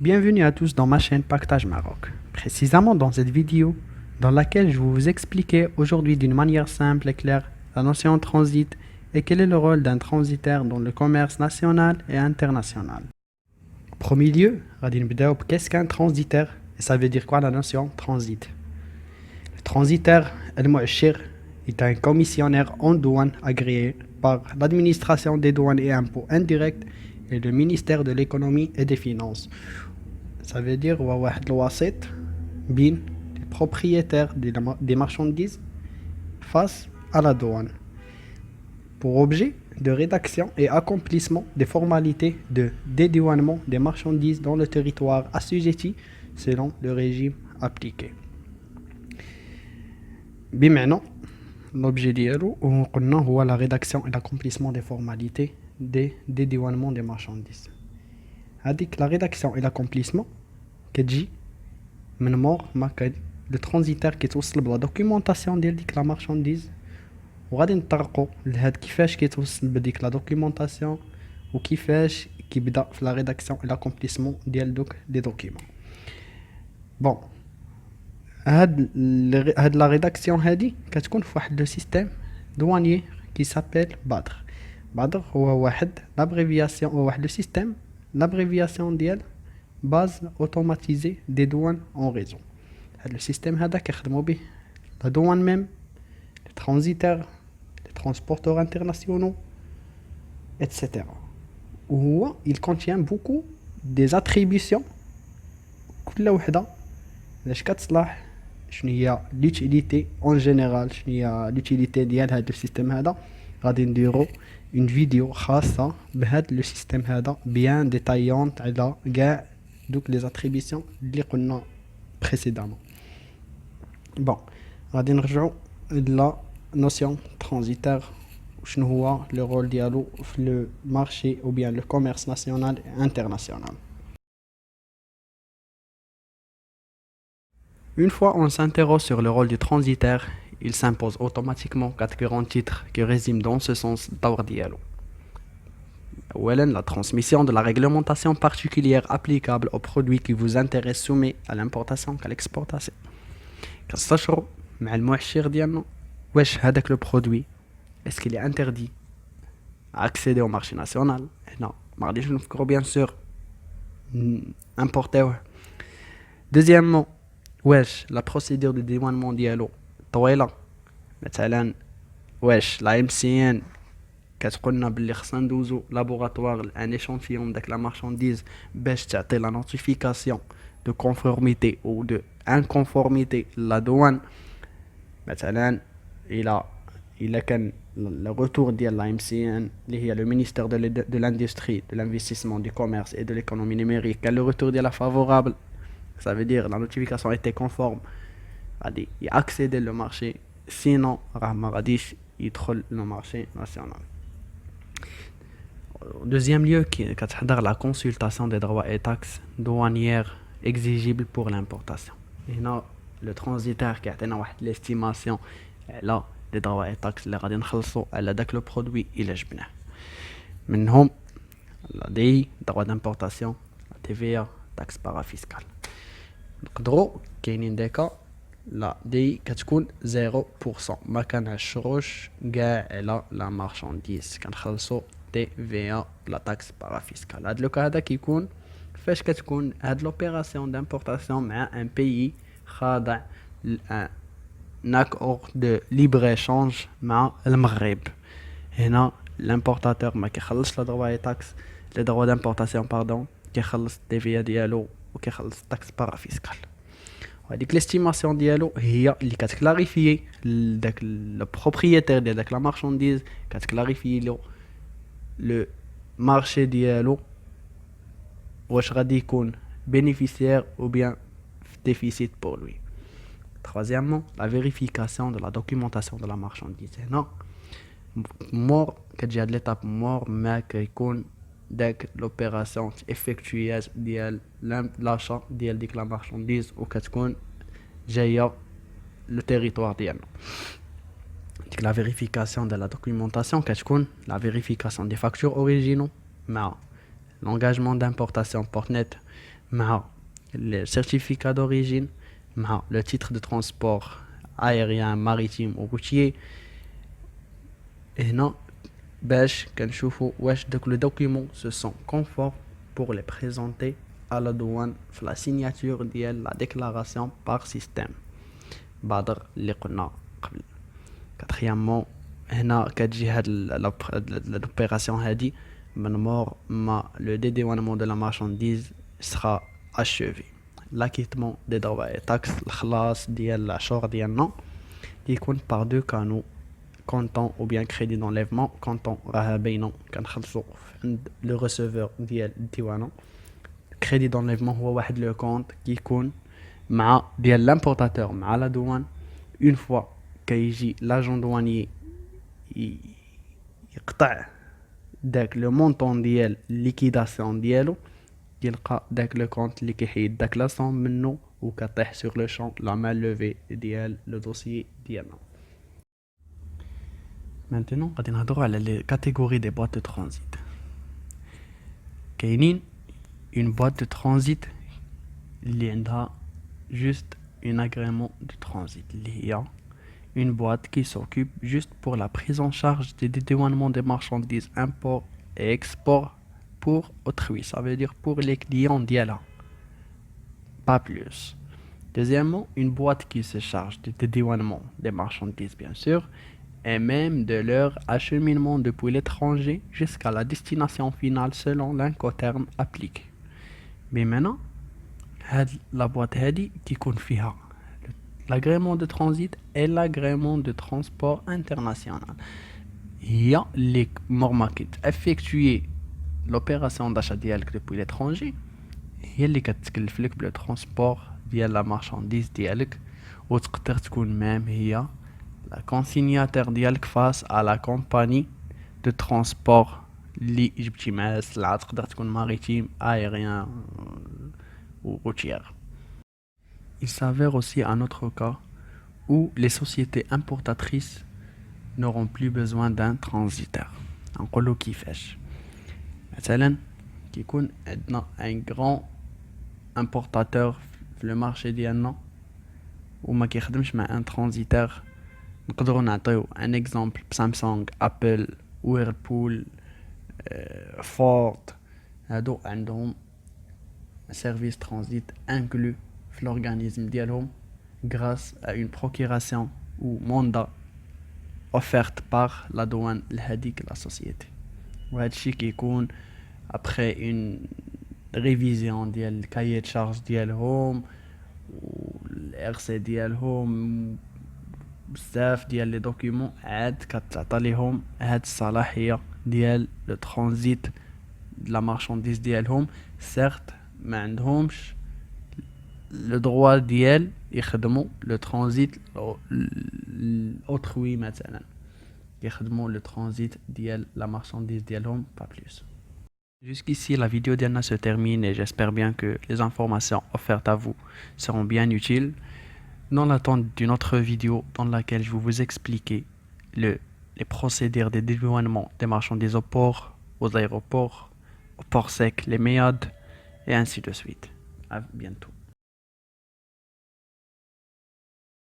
Bienvenue à tous dans ma chaîne Pactage Maroc. Précisément dans cette vidéo, dans laquelle je vais vous expliquer aujourd'hui d'une manière simple et claire la notion de transit et quel est le rôle d'un transitaire dans le commerce national et international. En premier lieu, غادي نبداو qu'est-ce qu'un transitaire et ça veut dire quoi la notion transit. Le transitaire, المؤشر, est un commissionnaire en douane agréé par l'administration des douanes et impôts indirects et le ministère de l'économie et des finances. Ça veut dire هو واحد الوسيط بين les propriétaires des marchandises face à la douane pour objet de rédaction et accomplissement des formalités de dédouanement des marchandises dans le territoire assujetti selon le régime appliqué. بمعنى l'objet ديالو قلنا هو la rédaction et l'accomplissement des formalités des dédouanements des marchandises. هذيك la rédaction et l'accomplissement كتجي من مور ما كان لو ترانزيتير كيتوصل بلا دوكيومونطاسيون ديال ديك لا مارشانديز وغادي نطرقوا لهاد كيفاش كيتوصل بديك لا دوكيومونطاسيون وكيفاش كيبدا في لا ريداكسيون اي لاكومبليسمون ديال دوك لي دوكيومون. بون هاد لا ريداكسيون هادي كتكون في واحد لو سيستيم دوانيي كي سابيل بادر. بادر هو واحد لابريفياسيون هو واحد لو سيستيم لابريفياسيون ديال باز اوتوماتيزي دي دوان اون ريزون. هاد لو سيستيم هذا كيخدموا به لا دوان ميم لي ترانزيتير لي ترانسبورتور انترناسيونال etc. وهو il contient beaucoup des attributions كل وحده باش كتصلح شنو هي لوتيليتي اون جينيرال شنو هي لوتيليتي ديال هاد السيستم هذا. غادي نديرو اون فيديو خاصه بهاد لو سيستم هذا بيان ديتايونت على كاع دوك لي اتريبيسيون اللي قلنا بريسيدامون. بون غادي نرجعو لا نوسيون ترانزيتير وشنو هو لو رول ديالو في لو مارشي ou bien le commerce national et international. Une fois on s'interroge sur le rôle du transitaire, il s'impose automatiquement 4 grands titres qui résument dans ce sens الدور ديالو. أولاً, la transmission de la réglementation particulière applicable aux produits qui vous intéressent soumis à l'importation qu'à l'exportation. كنستشرو مع المؤشر ديالنا واش هذاك لو برودوي est-ce qu'il est interdit à accéder au marché national. هنا ما غاديش نفكروا bien sûr importer. Deuxièmement, واش la procédure de dédouanement ديالو طويله. مثلا واش la MCN كتقولنا باللي خصنا ندوزو لابوغاتوار ان échantillon داك لا مارشانديز باش تعطي لا نوتيفيكاسيون دو كونفورميتي او دو انكونفورميتي لا دوان. مثلا الى كان le retour ديال la MCN اللي هي le ministère de l'industrie, de l'investissement, du commerce et de l'économie numérique, quand le retour ديالها favorable, ça veut dire la notification était conforme, غادي accéder le marché, sinon راه ما غاديش يدخل le marché national. En deuxième lieu, كتحضر la consultation des droits et taxes douanières exigibles pour l'importation. هنا le transitaire كيعطينا واحد l'estimation على les droits et taxes اللي غادي نخلصوا على داك لو برودوي الا جبناه. منهم لا دي droit d'importation, la TVA, taxe parafiscale. نقدروا كاينين ديكا لا دي كتكون 0%, ما كنعشروش كاع على لا مارشانديز, كنخلصوا TVA لا taxe parafiscale. هاد لو هذا كيكون فاش كتكون هاد لوبيراسيون دامبورطاسيون مع ان بيي خاضع un accord de libre-échange مع المغرب. هنا l'importateur ما كيخلصش لا droit et taxes, les droits d'importation pardon, كيخلص TVA ديالو وكيخلص taxe parafiscale. وهذيك l'estimation ديالو هي اللي كتكلاريفي داك لو بروبريتير ديال داك لا مارشانديز, كتكلاريفي له لو مارشي ديالو واش غادي يكون bénéficiaire ou bien déficit pour lui. Troisièmement, la vérification de la documentation de la marchandise. هنا مور كتجي هاد l'étape مور ما كيكون داك l'opération effectuée ديال l'achat ديال ديك لا marchandise وكتكون جايه le territoire ديالنا. ديك la vérification de la documentation كتكون la vérification des factures originaux مع l'engagement d'importation portnet مع le certificat d'origine, مع le titre de transport aérien, maritime ou routier. Et هنا باش كنشوفوا واش دوك le document se sont conformes pour les présenter à la douane في la signature ديال la déclaration par système بعد اللي قلنا قبل. quatrièmement هنا كتجي هاد l'opération هادي من مور ما le dédouanement de la marchandise sera achevé. l'acquittement des droits et taxes الخلاص ديال العشور ديالنا يكون par deux canaux, comptant ou bien crédit d'enlèvement. comptant راها باينه كنخلصوا عند لو ريسيفور ديال الديوانه. crédit d'enlèvement هو واحد لو كونت كيكون مع ديال l'importateur مع la douane. une fois كيجي l'agent douanier يقطع داك لو مونطون ديال ليكيداسيون ديالو يلقى داك لو كونت اللي كيحيد داك لا سوم منه وكطيح سور لو شون لا مان لوفي ديال لو دوسيي ديالنا. maintenant غادي نهضروا على لي كاتيجوري دي بواط دو ترانزيت. كاينين une boîte de transit اللي عندها juste un agrément de transit اللي هي une boîte qui s'occupe juste pour la prise en charge des dédouanements des marchandises import et export pour autrui, ça veut dire pour les clients d'IALA, pas plus. Deuxièmement, une boîte qui se charge du dédouanement des marchandises bien sûr et même de leur acheminement depuis l'étranger jusqu'à la destination finale selon l'incoterm appliqué. Mais maintenant هاد la boîte هادي كيكون فيها l'agrément de transit et l'agrément de transport international. هي اللي مرما كتeffectuer l'opération d'achat ديالك depuis l'étranger هي اللي كتكلف لك بلو ترونسبور ديال لا مارشانديز ديالك وتقدر تكون ميم هي لا كونسينياتور ديالك فاس à la compagnie de transport اللي جبتي معها السلعة. تقدر تكون ماريتيم aérien ou routière. Il s'avère aussi un autre cas où les sociétés importatrices n'auront plus besoin d'un transiteur. نقولوا كيفاش. مثلا كيكون عندنا un grand importateur في le marché ديالنا وما كيخدمش مع un transiteur. نقدروا نعطيو un exemple بسامسونج, ابل, ويرلبول, فورد. هادو عندهم service transit inclus في l'organisme ديالهم grâce à une procuration ou mandat offerte par la douane لهاديك la société. وهادشي كيكون après une révision ديال الكاية شارج ديالهم والRC ديالهم بزاف ديال لي دوكيومون عاد كتعطى ليهم هاد الصلاحية ديال لو ترانزيت لا مارشانديز ديالهم. certes ما عندهمش لو دروا ديال يخدموا لو ترانزيت اوتروي مثلا يخدموا لو ترانزيت ديال لا مارشانديز ديالهم pas plus. Jusqu'ici la vidéo d'Anna se termine et j'espère bien que les informations offertes à vous seront bien utiles. Dans l'attente d'une autre vidéo dans laquelle je vais vous expliquer les procédures de dédouanement des marchandises au port, aux aéroports, au port sec, les méades et ainsi de suite. À bientôt.